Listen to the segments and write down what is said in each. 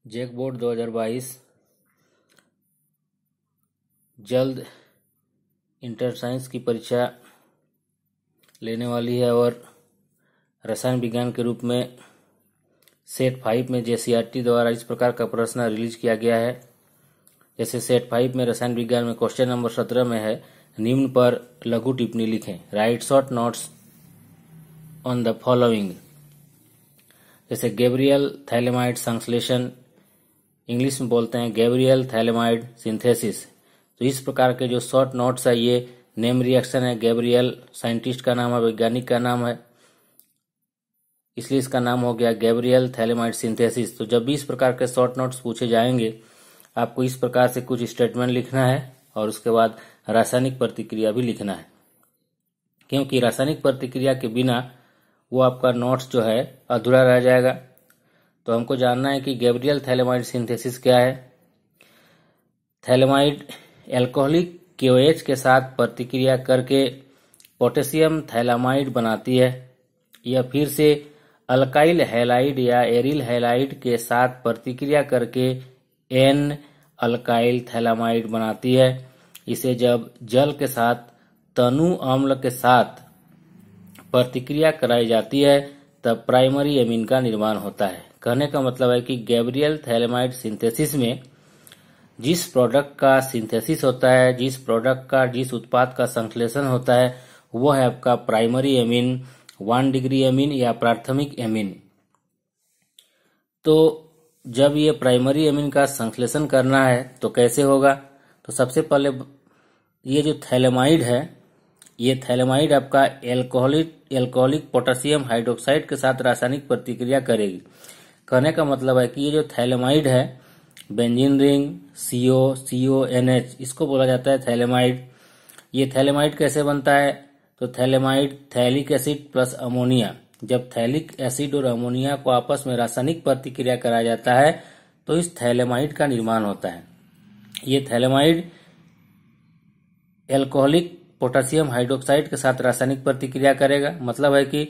जेक board 2022 जल्द inter science की परीक्षा लेने वाली है और रसायन विज्ञान के रूप में सेट 5 में JCRT द्वारा इस प्रकार का प्रश्न रिलीज किया गया है। जैसे सेट 5 में रसायन विज्ञान में क्वेश्चन नंबर 17 में है, निम्न पर लघु टिप्पणी लिखें। Right short notes on the following. जैसे गैब्रियल थैलेमाइड संश्लेषण, इंग्लिश में बोलते हैं गैब्रियल थैलेमाइड सिंथेसिस। तो इस प्रकार के जो शॉर्ट नोट्स है ये नेम रिएक्शन है। गैब्रियल साइंटिस्ट का नाम है, वैज्ञानिक का नाम है, इसलिए इसका नाम हो गया गैब्रियल थैलेमाइड सिंथेसिस। तो जब भी इस प्रकार के शॉर्ट नोट्स पूछे जाएंगे आपको इस प्रकार से कुछ स्टेटमेंट लिखना है और उसके बाद रासायनिक प्रतिक्रिया भी लिखना है, क्योंकि रासायनिक प्रतिक्रिया के बिना वो आपका नोट्स जो है अधूरा रह जाएगा। तो हमको जानना है कि गैब्रियल थैलेमाइड सिंथेसिस क्या है। थैलेमाइड एल्कोहलिक KOH के साथ प्रतिक्रिया करके पोटेशियम थैलामाइड बनाती है। यह फिर से अल्काइल हैलाइड या एरिल हैलाइड के साथ प्रतिक्रिया करके N अल्काइल थैलामाइड बनाती है। इसे जब जल के साथ तनु अम्ल के साथ प्रतिक्रिया कराई जाती है तब प्राइमरी एमीन का निर्माण होता है। कहने का मतलब है कि गैब्रियल थैलेमाइड सिंथेसिस में जिस प्रोडक्ट का सिंथेसिस होता है, जिस प्रोडक्ट का, जिस उत्पाद का संश्लेषण होता है वो है आपका प्राइमरी एमीन, 1 डिग्री एमीन या प्राथमिक एमीन। तो जब ये प्राइमरी एमीन का संश्लेषण करना है तो कैसे होगा? तो सबसे पहले ये जो थैलेमाइड है, ये थैलेमाइड आपका एल्कोहलिक पोटेशियम हाइड्रोक्साइड के साथ रासायनिक प्रतिक्रिया करेगी। कहने का मतलब है कि ये जो थैलेमाइड है, बेंजीन रिंग, CONH, इसको बोला जाता है थैलेमाइड। ये थैलेमाइड कैसे बनता है? तो phthalimide phthalic acid plus ammonia, जब थैलिक एसिड और अमोनिया को आपस में रासायनिक प्रतिक्रिया कराया जाता है तो इस थैलेमाइड का निर्माण होता है। ये थैलेमाइड एल्कोहलिक पोटेशियम हाइड्रोक्साइड के साथ रासायनिक प्रतिक्रिया करेगा। मतलब है कि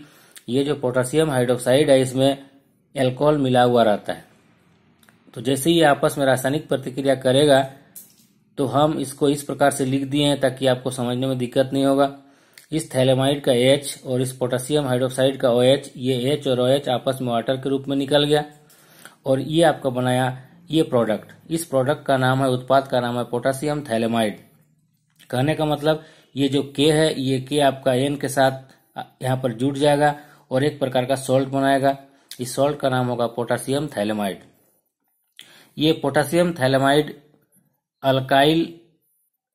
ये जो पोटेशियम हाइड्रोक्साइड है इसमें एल्कोहल मिला हुआ रहता है। तो जैसे ही आपस में रासायनिक प्रतिक्रिया करेगा तो हम इसको इस प्रकार से लिख दिए हैं ताकि आपको समझने में दिक्कत नहीं होगा। इस थैलेमाइड का H और इस पोटेशियम हाइड्रोक्साइड का OH, ये H और OH आपस में वाटर के रूप में निकल गया और ये आपका बनाया ये प्रोडक्ट। इस प्रोडक्ट का नाम है, उत्पाद का नाम है पोटेशियम थैलेमाइड। कहने का मतलब ये जो K है, ये K आपका N के साथ यहाँ पर जुड़ जाएगा और एक प्रकार का सॉल्ट बनाएगा। इस सॉल्ट का नाम होगा पोटेशियम थैलेमाइड। ये पोटेशियम थैलेमाइड अल्काइल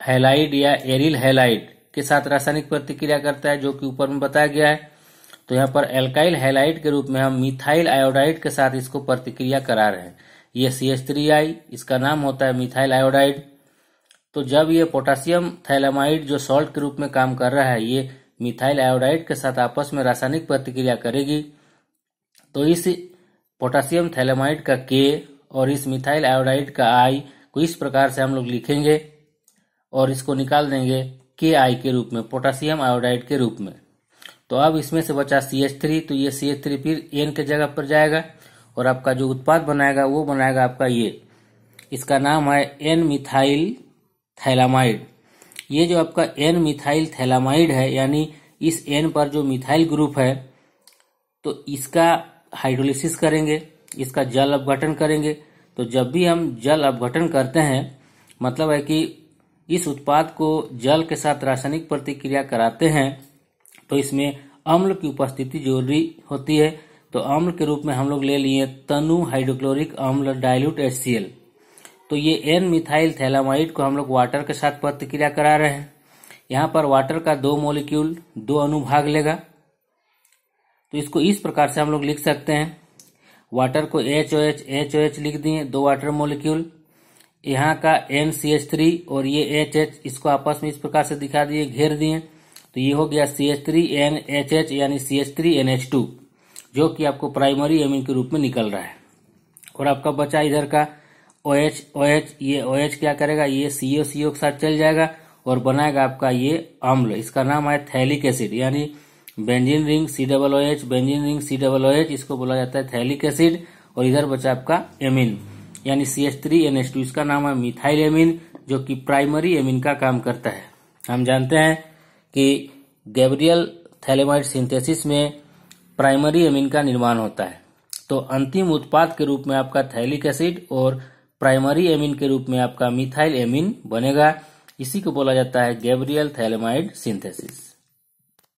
हैलाइड या एरिल हैलाइड के साथ रासायनिक प्रतिक्रिया करता है, जो कि ऊपर में बताया गया है। तो यहाँ पर एल्काइल हैलाइड के रूप में हम मिथाइल आयोडाइड के साथ इसको प्रतिक्रिया करा रहे हैं। ये CH3I, इसका नाम होता है मिथाइल आयोडाइड। तो जब ये पोटेशियम थैलेमाइड जो सॉल्ट के रूप में काम कर रहा है, ये मिथाइल आयोडाइड के साथ आपस में रासायनिक प्रतिक्रिया करेगी तो इस पोटेशियम थैलेमाइड का K और इस मिथाइल आयोडाइड का I को इस प्रकार से हम लोग लिखेंगे और इसको निकाल देंगे KI के रूप में, पोटेशियम आयोडाइड के रूप में। तो अब इसमें से बचा CH3, तो ये CH3 फिर N के जगह पर जाएगा और आपका जो उत्पाद बनाएगा वो बनाएगा आपका ये, इसका नाम है N मिथाइल थैलामाइड। ये जो आपका N मिथाइल थैलामाइड है, यानी इस N पर जो मिथाइल ग्रुप है तो इसका हाइड्रोलिसिस करेंगे, इसका जल अपघटन करेंगे। तो जब भी हम जल अपघटन करते हैं मतलब है कि इस उत्पाद को जल के साथ रासायनिक प्रतिक्रिया कराते हैं तो इसमें अम्ल की उपस्थिति जरूरी होती है। तो अम्ल के रूप में हम लोग ले लिए तनु हाइड्रोक्लोरिक अम्ल डाइल्यूट HCl। तो ये N मिथाइल थैलामाइड को हम लोग वाटर के साथ प्रतिक्रिया करा रहे हैं। यहाँ पर वाटर का 2 मॉलिक्यूल 2 अणु भाग लेगा। तो इसको इस प्रकार से हम लोग लिख सकते हैं, वाटर को HOH लिख दिए, 2 वाटर मॉलिक्यूल, यहाँ का NCH3 और ये HH, इसको आपस में इस प्रकार से दिखा दिए, घेर दिए। तो ये हो गया CH3NHH यानी CH3NH2, जो कि आपको प्राइमरी एमीन के रूप में निकल रहा है। और आपका बचा इधर का OH, ये OH क्या करेगा, ये CO के साथ चल जाएगा और बनाएगा आपका ये अम्ल। इसका नाम है थैलिक एसिड, यानी benzene ring COOH, benzene ring COOH, इसको बोला जाता है थैलिक एसिड। और इधर बचा आपका एमीन। यानी CH3NH2, इसका नाम है मिथाइल एमीन, जो कि प्राइमरी एमीन का काम करता है। हम जानते हैं कि गैब्रियल थैलेमाइड सिंथेसिस में प्राइमरी एमीन का निर्माण होता है, तो अंतिम उत्पाद के रूप में आपका थैलिक एसिड और प्राइमरी एमीन के रूप में आपका मिथाइल एमीन बनेगा। इसी को बोला जाता है गैब्रियल थैलेमाइड सिंथेसिस।